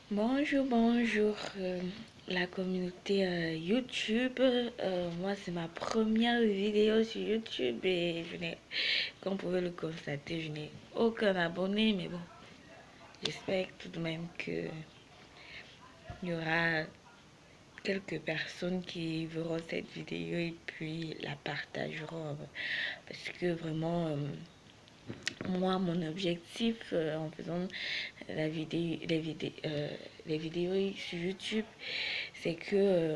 Bonjour, la communauté YouTube. Moi, c'est ma première vidéo sur YouTube et comme vous pouvez le constater, je n'ai aucun abonné. Mais bon, j'espère tout de même qu'il y aura quelques personnes qui verront cette vidéo et puis la partageront. Parce que vraiment, moi, mon objectif en faisant les vidéos sur YouTube, c'est que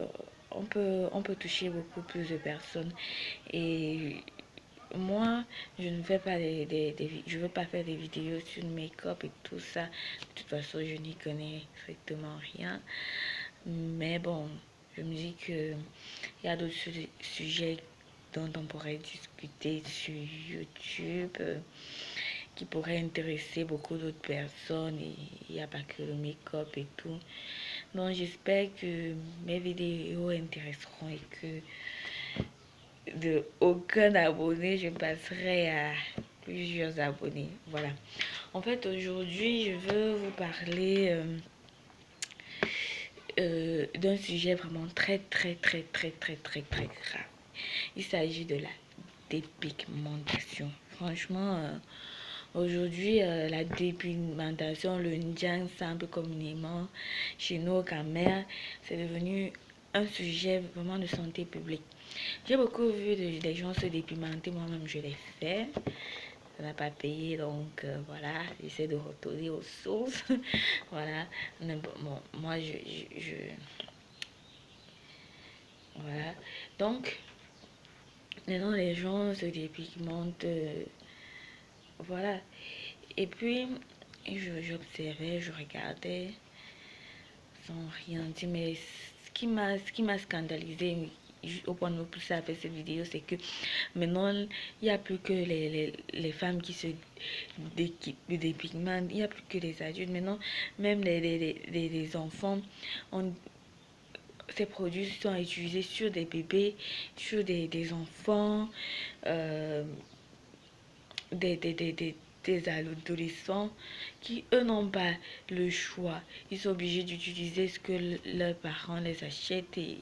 on peut toucher beaucoup plus de personnes. Et moi, je ne fais pas je veux pas faire des vidéos sur le make-up et tout ça. De toute façon, je n'y connais strictement rien. Mais bon, je me dis que il y a d'autres sujets dont on pourrait discuter sur YouTube qui pourrait intéresser beaucoup d'autres personnes et il n'y a pas que le make-up et tout. Donc j'espère que mes vidéos intéresseront et que de aucun abonné, je passerai à plusieurs abonnés. Voilà. En fait, aujourd'hui, je veux vous parler d'un sujet vraiment très grave. Il s'agit de la dépigmentation. Franchement, aujourd'hui, la dépigmentation, le Njang simple communément chez nous au Cameroun, c'est devenu un sujet vraiment de santé publique. J'ai beaucoup vu des gens se dépigmenter, moi-même je l'ai fait. Ça n'a pas payé, donc voilà, j'essaie de retourner aux sources. Voilà, mais bon, moi voilà. Donc, maintenant les gens se dépigmentent, voilà. Et puis, j'observais, je regardais sans rien dire, mais ce qui m'a scandalisé au point de vue pousser à faire cette vidéo, c'est que maintenant, il n'y a plus que les femmes qui se dépigmentent, il n'y a plus que les adultes. Maintenant, même les enfants, ont, ces produits sont utilisés sur des bébés, sur des enfants, euh, des adolescents qui, eux, n'ont pas le choix. Ils sont obligés d'utiliser ce que leurs parents les achètent et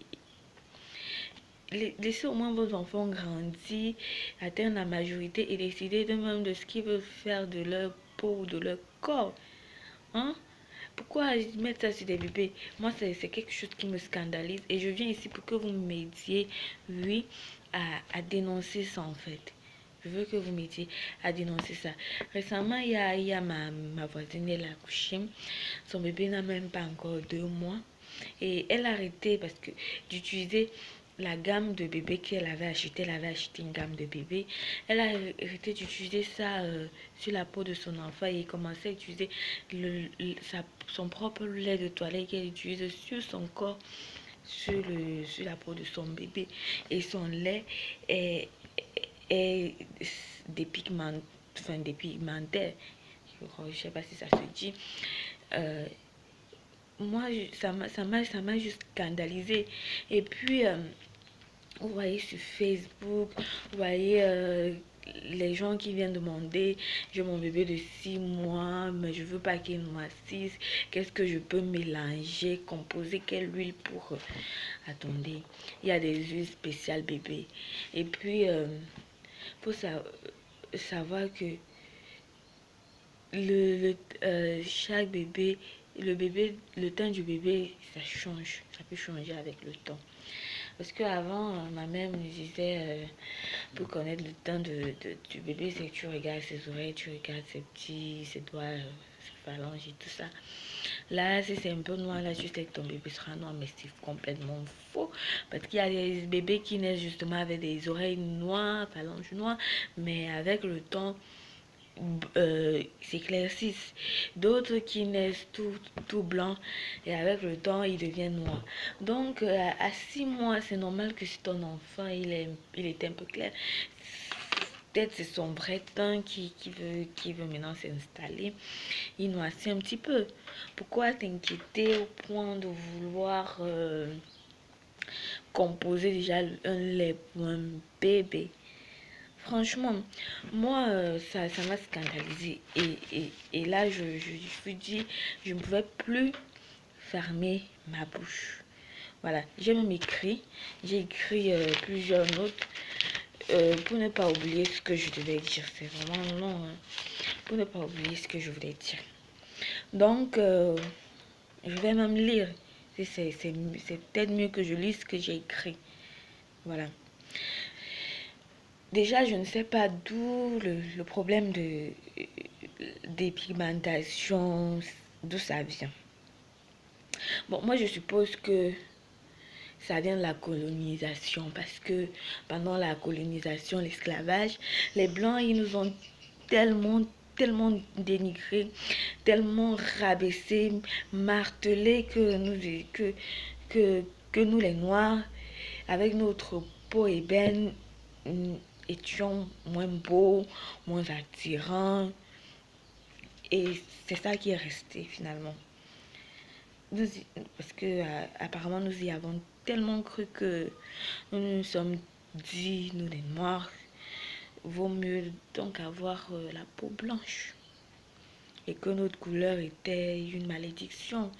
laissez au moins vos enfants grandir, atteindre la majorité et décider d'eux-mêmes de ce qu'ils veulent faire de leur peau ou de leur corps. Hein? Pourquoi mettre ça sur des bébés? Moi, c'est quelque chose qui me scandalise et je viens ici pour que vous m'aidiez, oui, à dénoncer ça en fait. Je veux que vous m'aidiez à dénoncer ça. Récemment, il y a ma voisine, elle a accouché. Son bébé n'a même pas encore 2 mois. Et elle a arrêté parce que d'utiliser la gamme de bébé qu'elle elle avait acheté une gamme de bébé. Elle a arrêté d'utiliser ça sur la peau de son enfant et commençait à utiliser son propre lait de toilette qu'elle utilise sur son corps, sur la peau de son bébé. Et son lait est dépigment, enfin dépigmentaire. Je ne sais pas si ça se dit. Euh, Moi, ça m'a juste scandalisé. Et puis, vous voyez sur Facebook, vous voyez les gens qui viennent demander, j'ai mon bébé de 6 mois, mais je veux pas qu'il m'assise. Qu'est-ce que je peux mélanger, composer, quelle huile pour... Attendez, il y a des huiles spéciales bébé. Et puis, faut savoir que chaque bébé, le teint du bébé, ça change. Ça peut changer avec le temps. Parce qu'avant, ma mère me disait, pour connaître le teint du bébé, c'est que tu regardes ses oreilles, tu regardes ses doigts, ses phalanges et tout ça. Là, si c'est un peu noir, là, tu sais que ton bébé sera noir, mais c'est complètement faux. Parce qu'il y a des bébés qui naissent justement avec des oreilles noires, phalanges noires, mais avec le temps, s'éclaircissent. D'autres qui naissent tout blanc et avec le temps, ils deviennent noirs. Donc, à 6 mois, c'est normal que si ton enfant, il est un peu clair, peut-être c'est son vrai teint qui veut maintenant s'installer. Il noircit un petit peu. Pourquoi t'inquiéter au point de vouloir composer déjà un lait pour un bébé? Franchement, moi, ça m'a scandalisé. Et là, je me suis dit, je ne pouvais plus fermer ma bouche. Voilà, j'ai même écrit, j'ai écrit plusieurs notes pour ne pas oublier ce que je devais dire. C'est vraiment long, hein, pour ne pas oublier ce que je voulais dire. Donc, je vais même lire. C'est peut-être mieux que je lise ce que j'ai écrit. Voilà. Déjà, je ne sais pas d'où le problème de dépigmentation, d'où ça vient. Bon, moi, je suppose que ça vient de la colonisation parce que pendant la colonisation, l'esclavage, les Blancs, ils nous ont tellement dénigrés, tellement rabaissés, martelés que nous, les Noirs, avec notre peau ébène, étions moins beaux, moins attirants. Et c'est ça qui est resté finalement. Parce que apparemment nous y avons tellement cru que nous nous sommes dit, nous les Noirs, vaut mieux donc avoir la peau blanche. Et que notre couleur était une malédiction.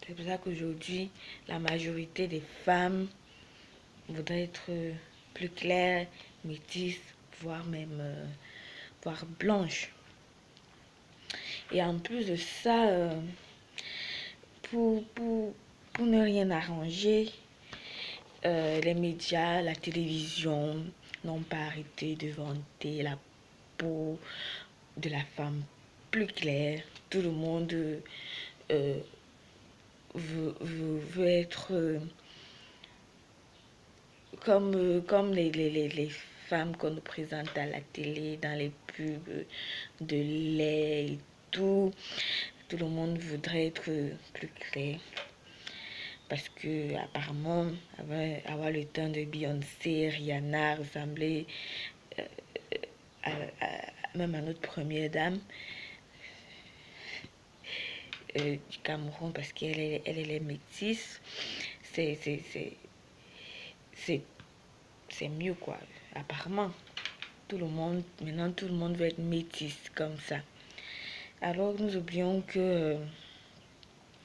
C'est pour ça qu'aujourd'hui, la majorité des femmes voudraient être plus claires, métisses, voire même voire blanches. Et en plus de ça, pour ne rien arranger, les médias, la télévision n'ont pas arrêté de vanter la peau de la femme plus claire. Tout le monde veut être comme les femmes qu'on nous présente à la télé, dans les pubs de lait et tout. Tout le monde voudrait être plus clair. Parce que apparemment, avoir le teint de Beyoncé, Rihanna, ressembler même à notre première dame du Cameroun, parce qu'elle est métisse, c'est mieux quoi. Apparemment, maintenant tout le monde veut être métisse comme ça. Alors nous oublions que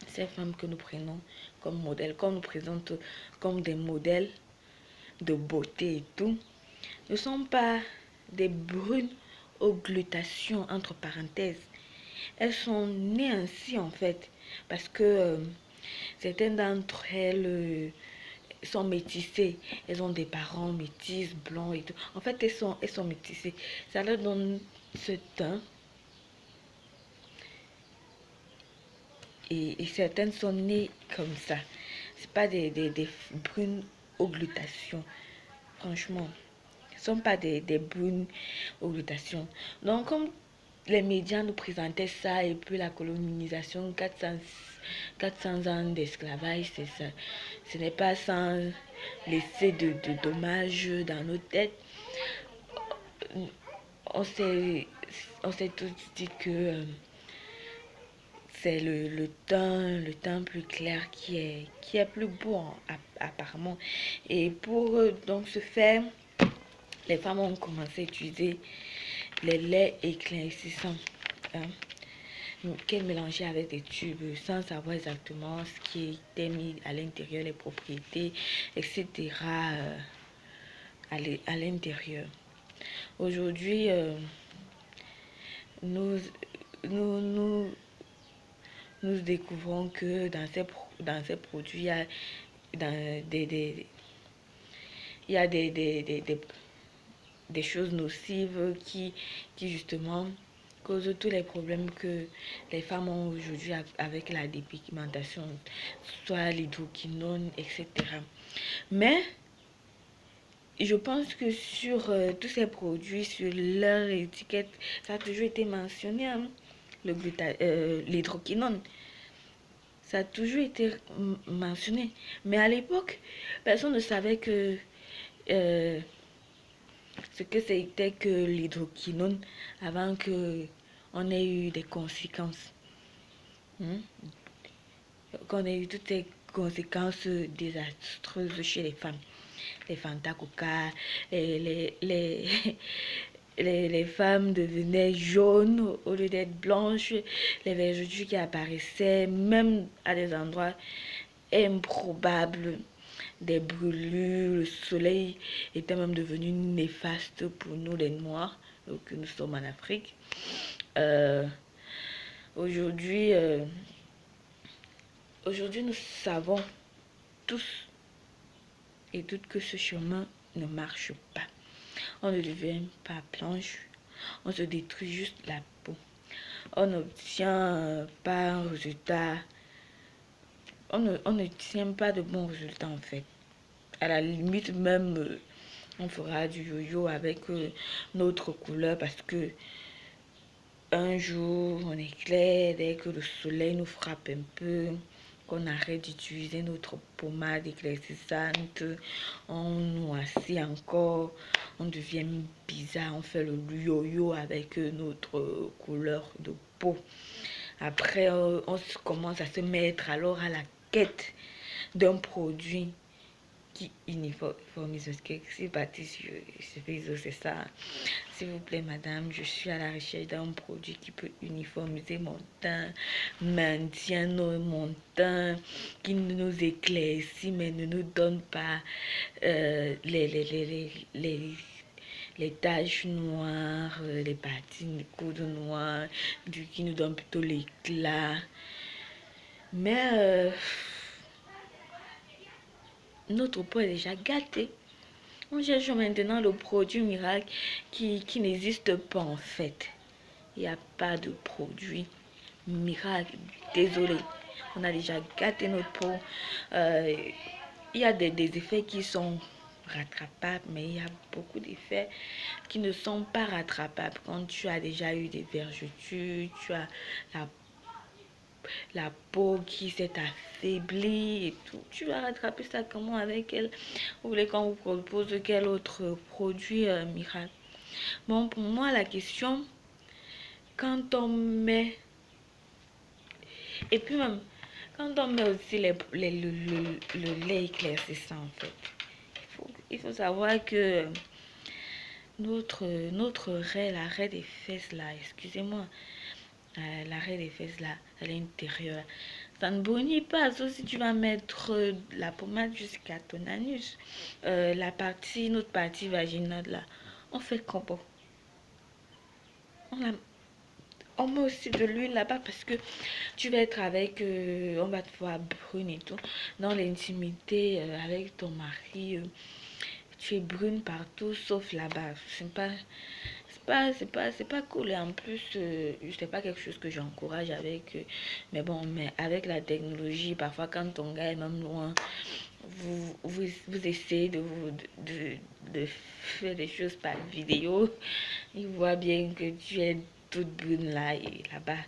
ces femmes que nous prenons comme modèle, qu'on nous présente comme des modèles de beauté et tout, ne sont pas des brunes augglutations entre parenthèses. Elles sont nées ainsi en fait, parce que certaines d'entre elles sont métissées. Elles ont des parents métis, blancs et tout. En fait, elles sont métissées. Ça leur donne ce teint. Et certaines sont nées comme ça. C'est pas des brunes augglutations. Franchement, ce ne sont pas des brunes augglutations. Donc, comme les médias nous présentaient ça, et puis la colonisation, 400 ans d'esclavage, c'est ça. Ce n'est pas sans laisser de dommages dans nos têtes. On s'est tous dit que c'est le teint plus clair qui est plus beau apparemment. Et pour donc ce faire, les femmes ont commencé à utiliser les laits éclaircissants, hein, qu'elles mélangeaient avec des tubes sans savoir exactement ce qui était mis à l'intérieur, les propriétés, etc. À l'intérieur. Aujourd'hui, nous découvrons que dans ces produits, il y a des choses nocives qui justement causent tous les problèmes que les femmes ont aujourd'hui avec la dépigmentation, soit l'hydroquinone, etc. Mais je pense que sur tous ces produits, sur leur étiquette, ça a toujours été mentionné, hein, l'hydroquinone. Ça a toujours été mentionné. Mais à l'époque, personne ne savait que ce que c'était que l'hydroquinone avant que on ait eu des conséquences. Qu'on ait eu toutes ces conséquences désastreuses chez les femmes. Les Fanta Coca, les les femmes devenaient jaunes au lieu d'être blanches, les vergetures qui apparaissaient, même à des endroits improbables, des brûlures, le soleil était même devenu néfaste pour nous les Noirs, que nous sommes en Afrique. Euh, aujourd'hui, aujourd'hui, nous savons tous et toutes que ce chemin ne marche pas. On ne devient pas blanche, on se détruit juste la peau. On n'obtient pas un résultat, on ne tient pas de bons résultats en fait. À la limite même, on fera du yo-yo avec notre couleur parce que un jour on est clair, dès que le soleil nous frappe un peu, qu'on arrête d'utiliser notre pommade éclaircissante, on noircit encore, on devient bizarre, on fait le yo-yo avec notre couleur de peau. Après, on commence à se mettre alors à la quête d'un produit qui uniformise. Parce que si parti sur Facebook, c'est ça. S'il vous plaît, madame, je suis à la recherche d'un produit qui peut uniformiser mon teint, maintient mon teint, qui nous éclaircit, mais ne nous donne pas les taches noires, les parties du coude noir, qui nous donne plutôt l'éclat. Mais notre peau est déjà gâtée. On cherche maintenant le produit miracle qui n'existe pas en fait. Il n'y a pas de produit miracle. Désolé. On a déjà gâté notre peau. Il y a des effets qui sont rattrapables, mais il y a beaucoup d'effets qui ne sont pas rattrapables. Quand tu as déjà eu des vergetures, tu as la peau qui s'est affaiblie et tout. Tu vas rattraper ça comment avec elle? Vous voulez qu'on vous propose quel autre produit miracle? Bon, pour moi, la question, quand on met... Et puis même, quand on met aussi le lait éclaircissant, en fait, il faut savoir que notre raie, la raie des fesses là, excusez-moi, l'arrêt des fesses là, à l'intérieur. Ça ne brunit pas, sauf si tu vas mettre la pommade jusqu'à ton anus. Notre partie vaginale là, on fait comment? On met aussi de l'huile là-bas parce que tu vas être avec, on va te voir brune et tout. Dans l'intimité avec ton mari, tu es brune partout sauf là-bas. C'est pas cool. Et en plus, c'est pas quelque chose que j'encourage avec. Mais bon, mais avec la technologie, parfois quand ton gars est même loin, vous essayez de faire des choses par vidéo. Il voit bien que tu es toute brune là et là-bas.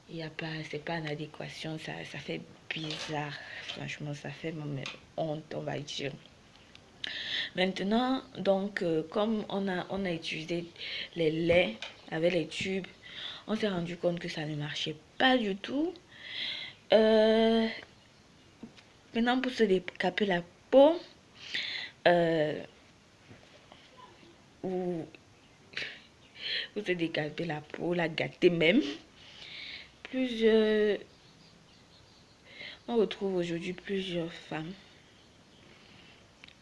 Il y a pas, c'est pas en adéquation. Ça fait bizarre. Franchement, ça fait même honte, on va dire. Maintenant, donc, comme on a utilisé les laits avec les tubes, on s'est rendu compte que ça ne marchait pas du tout. Maintenant, pour se décaper la peau, ou se décaper la peau, la gâter même, plusieurs, on retrouve aujourd'hui plusieurs femmes.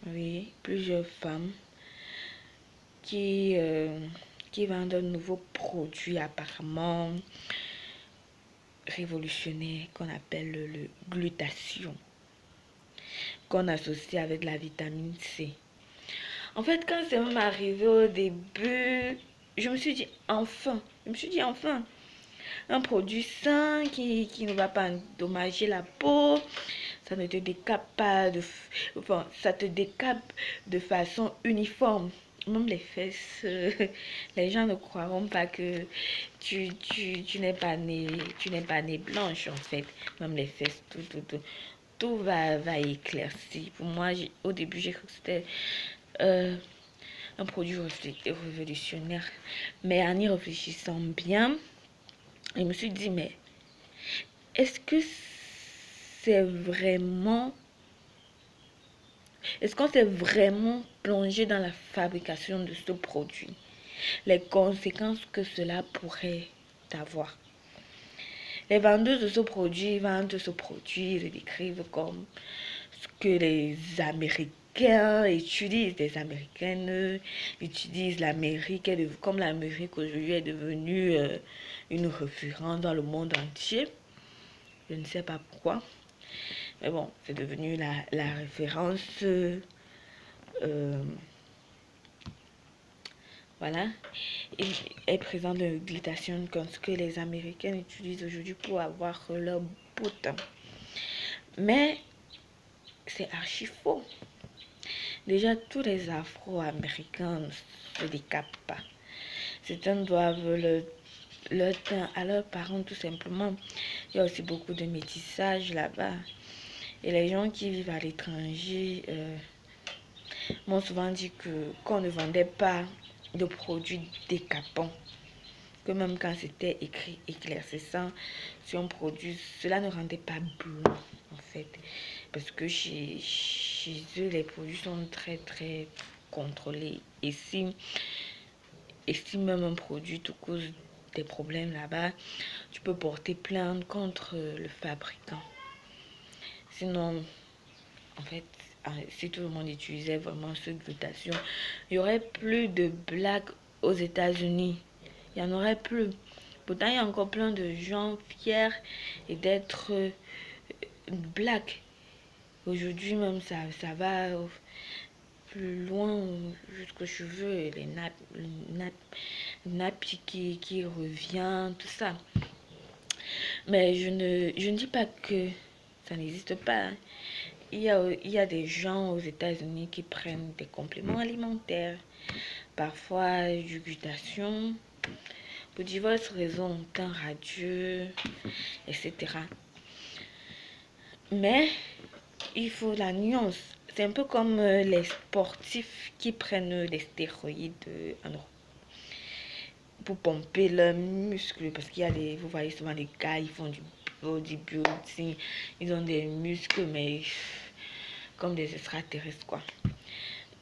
Oui, plusieurs femmes qui vendent un nouveau produit apparemment révolutionnaire qu'on appelle le glutathion, qu'on associe avec la vitamine C. En fait, quand c'est même arrivé au début, je me suis dit enfin, un produit sain qui ne va pas endommager la peau, ça ne te décape pas enfin, ça te décape de façon uniforme. Même les fesses, les gens ne croiront pas que tu n'es pas née blanche en fait. Même les fesses, tout va éclaircir. Pour moi, au début, j'ai cru que c'était un produit révolutionnaire. Mais en y réfléchissant bien, je me suis dit, mais est-ce que c'est vraiment... Est-ce qu'on s'est vraiment plongé dans la fabrication de ce produit? les conséquences que cela pourrait avoir. Les vendeuses de ce produit vendent ce produit, ils le décrivent comme ce que les Américains utilisent. Les Américaines utilisent l'Amérique, comme l'Amérique aujourd'hui est devenue une référence dans le monde entier. Je ne sais pas pourquoi. Mais bon, c'est devenu la référence. Voilà. Il est présent de glutathione comme ce que les Américains utilisent aujourd'hui pour avoir leur bout. Mais c'est archi faux. Déjà, tous les Afro-Américains ne se décapent pas. Certains doivent leur teint à leurs parents tout simplement. Il y a aussi beaucoup de métissage là-bas. Et les gens qui vivent à l'étranger m'ont souvent dit qu'on ne vendait pas de produits décapants. Que même quand c'était écrit éclaircissant sur un produit, cela ne rendait pas blanc en fait. Parce que chez eux, les produits sont très très contrôlés. Et si même un produit te cause des problèmes là-bas, tu peux porter plainte contre le fabricant. Sinon, en fait, si tout le monde utilisait vraiment ce glutathione, il y aurait plus de blagues aux États-Unis. Il n'y en aurait plus. Pourtant, il y a encore plein de gens fiers et d'être black. Aujourd'hui même, ça va plus loin jusqu'aux cheveux et les nappes qui revient, tout ça. Mais je ne dis pas que ça n'existe pas. Il y a des gens aux États-Unis qui prennent des compléments alimentaires, parfois du glutathione, pour diverses raisons, teint radieux, etc. Mais il faut la nuance. C'est un peu comme les sportifs qui prennent des stéroïdes pour pomper leurs muscles. Parce qu'il y a vous voyez souvent des gars, ils font du bodybuilding, ils ont des muscles, mais comme des extraterrestres, quoi.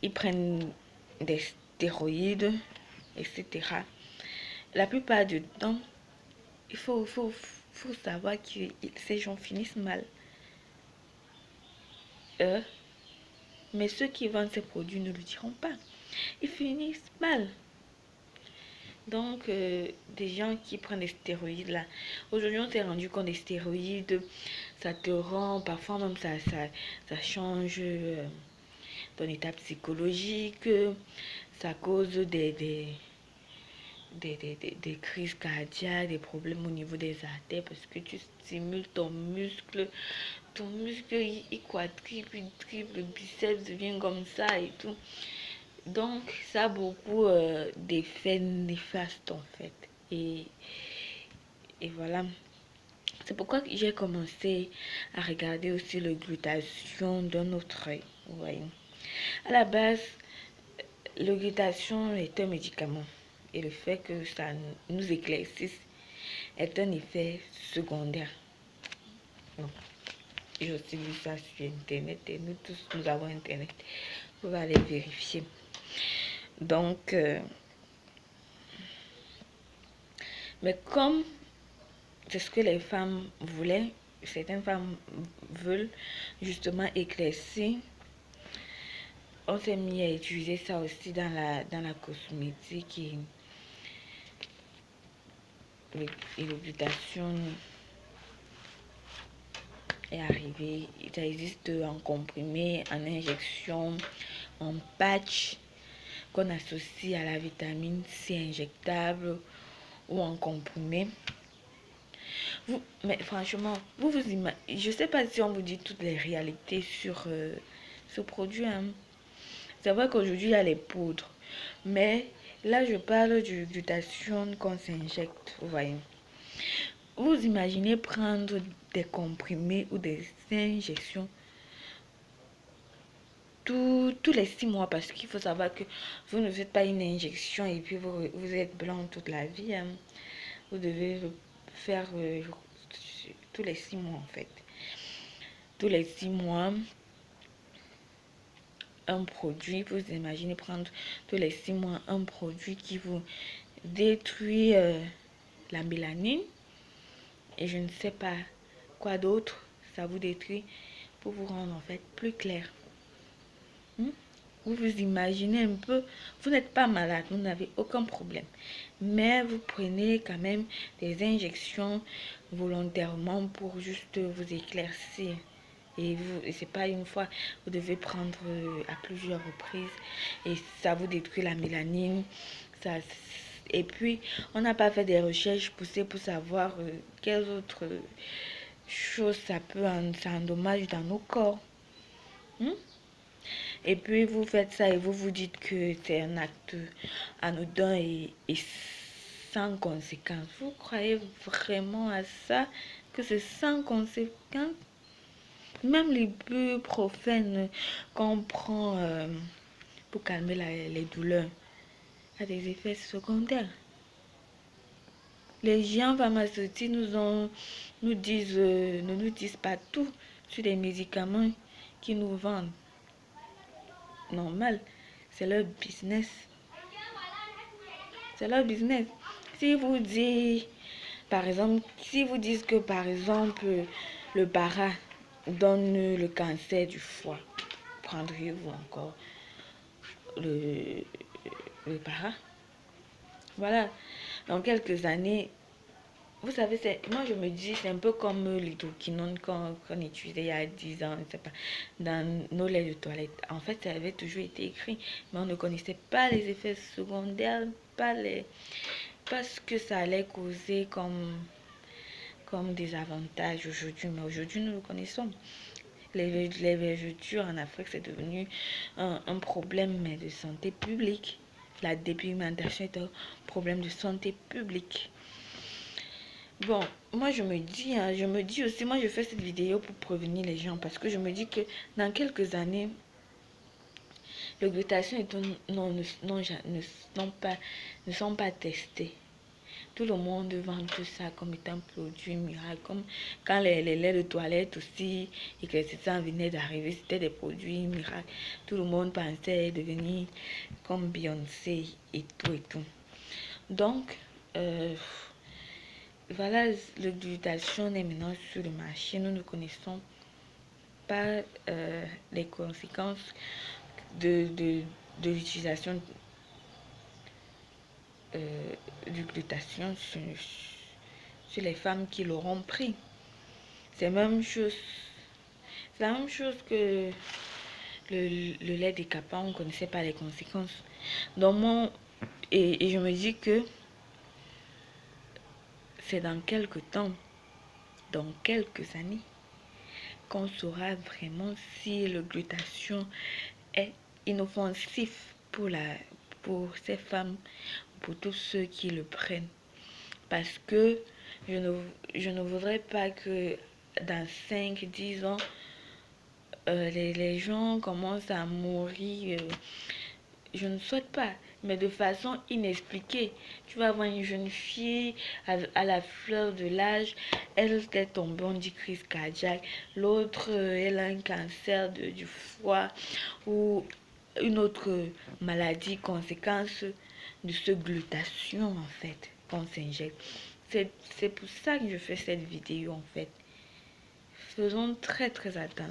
Ils prennent des stéroïdes, etc. La plupart du temps, il faut savoir que ces gens finissent mal. Mais ceux qui vendent ces produits ne le diront pas. Ils finissent mal. Donc, des gens qui prennent des stéroïdes là. Aujourd'hui, on s'est rendu compte des stéroïdes, ça te rend, parfois même ça change ton état psychologique, ça cause des crises cardiaques, des problèmes au niveau des artères parce que tu stimules ton muscle il quadruple, il triple, le biceps devient comme ça et tout. Donc ça a beaucoup d'effets néfastes en fait. Et voilà. C'est pourquoi j'ai commencé à regarder aussi le glutathione d'un autre œil. Vous voyez. À la base, le glutathione est un médicament. Et le fait que ça nous éclaircisse est un effet secondaire. Non. J'ai aussi vu ça sur internet et nous tous nous avons internet. Vous pouvez aller vérifier. Donc, mais comme c'est ce que les femmes voulaient, certaines femmes veulent justement éclaircir, on s'est mis à utiliser ça aussi dans la cosmétique et le glutathione est arrivé. Ça existe en comprimé, en injection, en patch qu'on associe à la vitamine C injectable ou en comprimé. Mais franchement, je sais pas si on vous dit toutes les réalités sur ce produit. Hein. C'est vrai qu'aujourd'hui, il y a les poudres. Mais là, je parle du glutathione qu'on s'injecte. Vous voyez. Vous imaginez prendre des comprimés ou des injections tous les 6 mois parce qu'il faut savoir que vous ne faites pas une injection et puis vous êtes blanc toute la vie. Hein. Vous devez le faire tous les 6 mois en fait. Tous les 6 mois, un produit, vous imaginez prendre tous les 6 mois un produit qui vous détruit la mélanine et je ne sais pas quoi d'autre, ça vous détruit pour vous rendre en fait plus clair. Vous vous imaginez un peu, vous n'êtes pas malade, vous n'avez aucun problème. Mais vous prenez quand même des injections volontairement pour juste vous éclaircir. Et c'est pas une fois, vous devez prendre à plusieurs reprises. Et ça vous détruit la mélanine. Ça, et puis, on n'a pas fait des recherches poussées pour savoir quelles autres choses ça endommage dans nos corps. Et puis vous faites ça et vous vous dites que c'est un acte anodin et sans conséquence. Vous croyez vraiment à ça, que c'est sans conséquence? Même les plus profènes qu'on prend pour calmer les douleurs a des effets secondaires. Les géants pharmaceutiques nous disent, ne nous disent pas tout sur des médicaments qu'ils nous vendent. Normal, c'est leur business. C'est leur business. Si vous dites, par exemple, si vous dites que par exemple le para donne le cancer du foie, prendriez-vous encore le para? Voilà, dans quelques années, vous savez, moi je me dis, c'est un peu comme l'hydroquinone qu'on utilisait il y a 10 ans, je sais pas, dans nos laits de toilette. En fait, ça avait toujours été écrit, mais on ne connaissait pas les effets secondaires, pas ce que ça allait causer comme des avantages aujourd'hui. Mais aujourd'hui, nous le connaissons. Les vergetures en Afrique, c'est devenu un problème de santé publique. La dépigmentation est un problème de santé publique. Bon, moi je me dis aussi, moi je fais cette vidéo pour prévenir les gens parce que je me dis que dans quelques années, les glutations et tout ne sont pas testés. Tout le monde vend tout ça comme étant produit miracle, comme quand les laits de toilette aussi et que ça venait d'arriver, c'était des produits miracles. Tout le monde pensait devenir comme Beyoncé et tout et tout. Donc, voilà, le glutation est maintenant sur le marché. Nous ne connaissons pas les conséquences de l'utilisation du glutation sur les femmes qui l'auront pris. C'est la même chose. C'est la même chose que le lait décapant, on ne connaissait pas les conséquences. Donc et je me dis que c'est dans quelques temps, dans quelques années, qu'on saura vraiment si le glutation est inoffensif pour ces femmes, pour tous ceux qui le prennent. Parce que je ne voudrais pas que dans 5-10 ans, les gens commencent à mourir. Je ne souhaite pas, mais de façon inexpliquée. Tu vas voir une jeune fille à la fleur de l'âge, elle est tombée, on dit crise cardiaque. L'autre, elle a un cancer du foie ou une autre maladie, conséquence de ce glutation en fait qu'on s'injecte. C'est pour ça que je fais cette vidéo en fait. Faisons très attention.